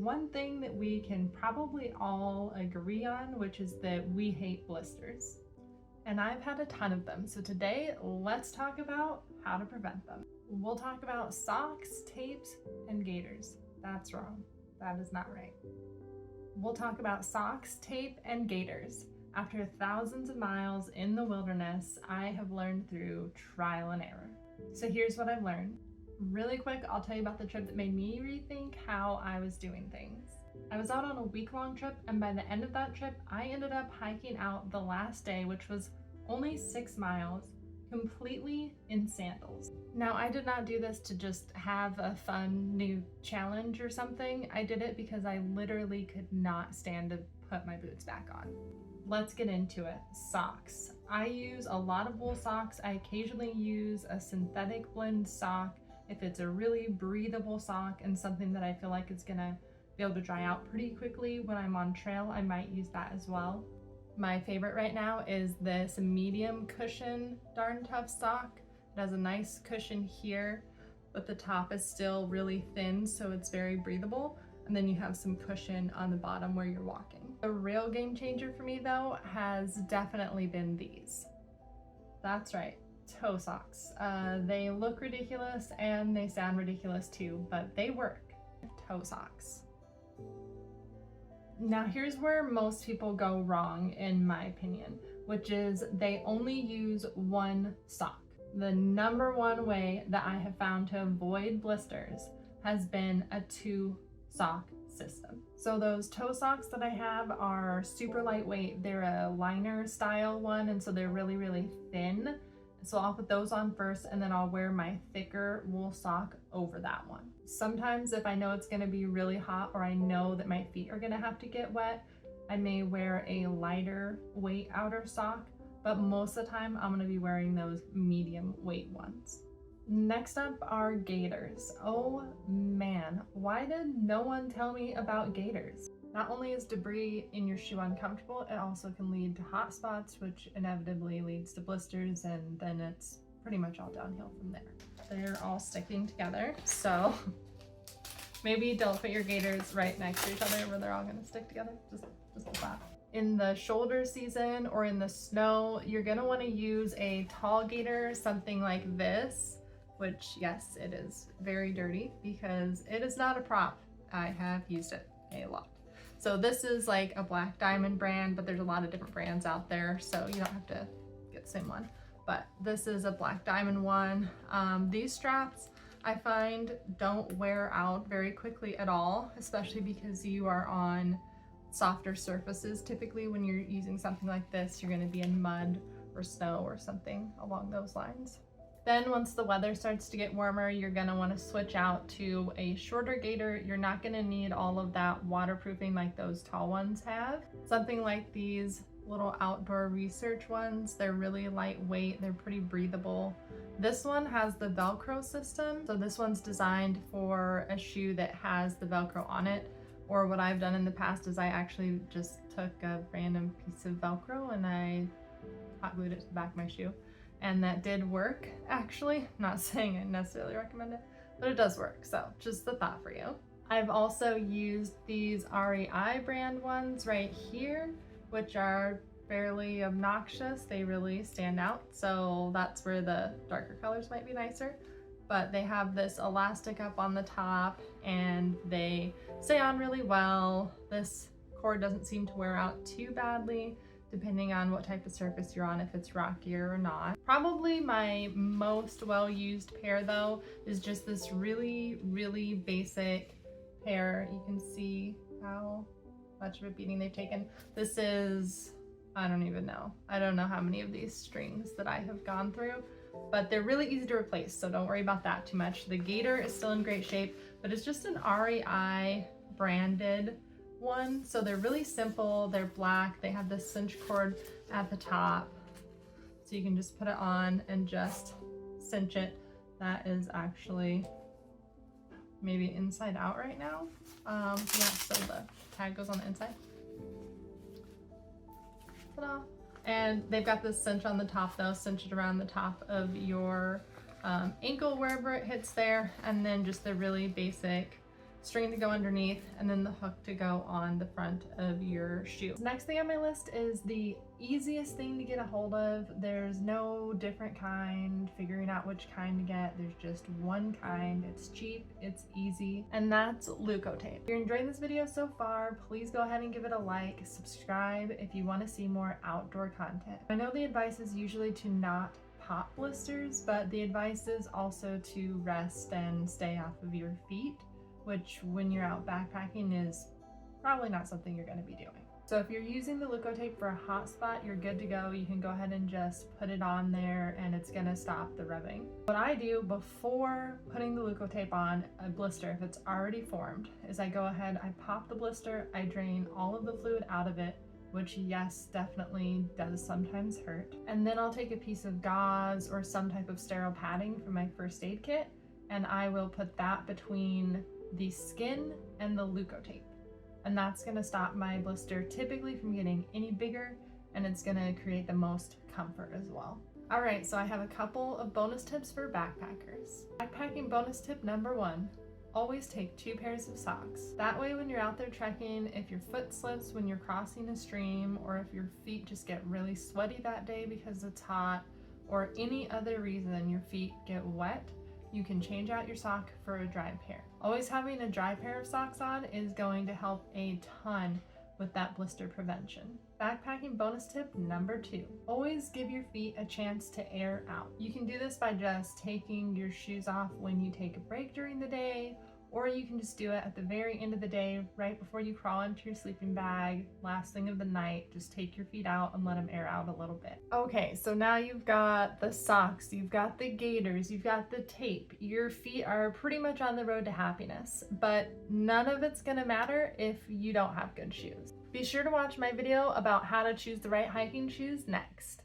one thing that we can probably all agree on, which is that we hate blisters. And I've had a ton of them, so today let's talk about how to prevent them. We'll talk about socks, tapes, and gaiters. That's wrong. That is not right. We'll talk about socks, tape, and gaiters. After thousands of miles in the wilderness, I have learned through trial and error. So here's what I've learned. Really quick, I'll tell you about the trip that made me rethink how I was doing things. I was out on a week-long trip, and by the end of that trip, I ended up hiking out the last day, which was only 6 miles, completely in sandals. Now, I did not do this to just have a fun new challenge or something. I did it because I literally could not stand to put my boots back on. Let's get into it. Socks. I use a lot of wool socks. I occasionally use a synthetic blend sock if it's a really breathable sock and something that I feel like is gonna be able to dry out pretty quickly when I'm on trail. I might use that as well. My favorite right now is this medium cushion Darn Tough sock. It has a nice cushion here, but the top is still really thin, so it's very breathable. And then you have some cushion on the bottom where you're walking. The real game changer for me though has definitely been these. That's right, toe socks. They look ridiculous and they sound ridiculous too, but they work. Toe socks. Now here's where most people go wrong in my opinion, which is they only use one sock. The number one way that I have found to avoid blisters has been a 2-sock system. So those toe socks that I have are super lightweight. They're a liner style one, and so they're really, really thin. So I'll put those on first, and then I'll wear my thicker wool sock over that one. Sometimes if I know it's gonna be really hot or I know that my feet are gonna have to get wet, I may wear a lighter weight outer sock, but most of the time I'm gonna be wearing those medium weight ones. Next up are gaiters. Oh man, why did no one tell me about gaiters? Not only is debris in your shoe uncomfortable, it also can lead to hot spots, which inevitably leads to blisters, and then it's pretty much all downhill from there. They're all sticking together, so maybe don't put your gaiters right next to each other where they're all gonna stick together, just a thought. In the shoulder season or in the snow, you're gonna wanna use a tall gaiter, something like this, which yes, it is very dirty because it is not a prop. I have used it a lot. So this is like a Black Diamond brand, but there's a lot of different brands out there, so you don't have to get the same one. But this is a Black Diamond one. These straps I find don't wear out very quickly at all, especially because you are on softer surfaces. Typically when you're using something like this, you're gonna be in mud or snow or something along those lines. Then once the weather starts to get warmer, you're gonna wanna switch out to a shorter gaiter. You're not gonna need all of that waterproofing like those tall ones have. Something like these little outdoor research ones, they're really lightweight, they're pretty breathable. This one has the Velcro system. So this one's designed for a shoe that has the Velcro on it. Or what I've done in the past is I actually just took a random piece of Velcro and I hot glued it to the back of my shoe. And that did work, actually. Not saying I necessarily recommend it, but it does work. So just the thought for you. I've also used these REI brand ones right here, which are fairly obnoxious. They really stand out. So that's where the darker colors might be nicer. But they have this elastic up on the top and they stay on really well. This cord doesn't seem to wear out too badly, depending on what type of surface you're on, if it's rockier or not. Probably my most well-used pair though is just this really, really basic pair. You can see how much of a beating they've taken. This is, I don't even know. I don't know how many of these strings that I have gone through, but they're really easy to replace, so don't worry about that too much. The gaiter is still in great shape, but it's just an REI branded one. So they're really simple, they're black, they have this cinch cord at the top. So you can just put it on and just cinch it. That is actually maybe inside out right now. Yeah, so the tag goes on the inside. Ta-da! And they've got this cinch on the top though, cinch it around the top of your ankle wherever it hits there, and then just the really basic string to go underneath, and then the hook to go on the front of your shoe. The next thing on my list is the easiest thing to get a hold of. There's no different kind, figuring out which kind to get. There's just one kind. It's cheap, it's easy, and that's Leukotape. If you're enjoying this video so far, please go ahead and give it a like, subscribe if you want to see more outdoor content. I know the advice is usually to not pop blisters, but the advice is also to rest and stay off of your feet, which when you're out backpacking is probably not something you're going to be doing. So if you're using the Leukotape for a hot spot, you're good to go. You can go ahead and just put it on there and it's going to stop the rubbing. What I do before putting the Leukotape on a blister, if it's already formed, is I go ahead, I pop the blister, I drain all of the fluid out of it, which yes, definitely does sometimes hurt. And then I'll take a piece of gauze or some type of sterile padding from my first aid kit, and I will put that between the skin and the Leukotape. And that's gonna stop my blister typically from getting any bigger, and it's gonna create the most comfort as well. All right, so I have a couple of bonus tips for backpackers. Backpacking bonus tip number 1, always take 2 pairs of socks. That way when you're out there trekking, if your foot slips when you're crossing a stream, or if your feet just get really sweaty that day because it's hot, or any other reason your feet get wet, you can change out your sock for a dry pair. Always having a dry pair of socks on is going to help a ton with that blister prevention. Backpacking bonus tip number 2, always give your feet a chance to air out. You can do this by just taking your shoes off when you take a break during the day, or you can just do it at the very end of the day, right before you crawl into your sleeping bag, last thing of the night. Just take your feet out and let them air out a little bit. Okay, so now you've got the socks, you've got the gaiters, you've got the tape. Your feet are pretty much on the road to happiness, but none of it's gonna matter if you don't have good shoes. Be sure to watch my video about how to choose the right hiking shoes next.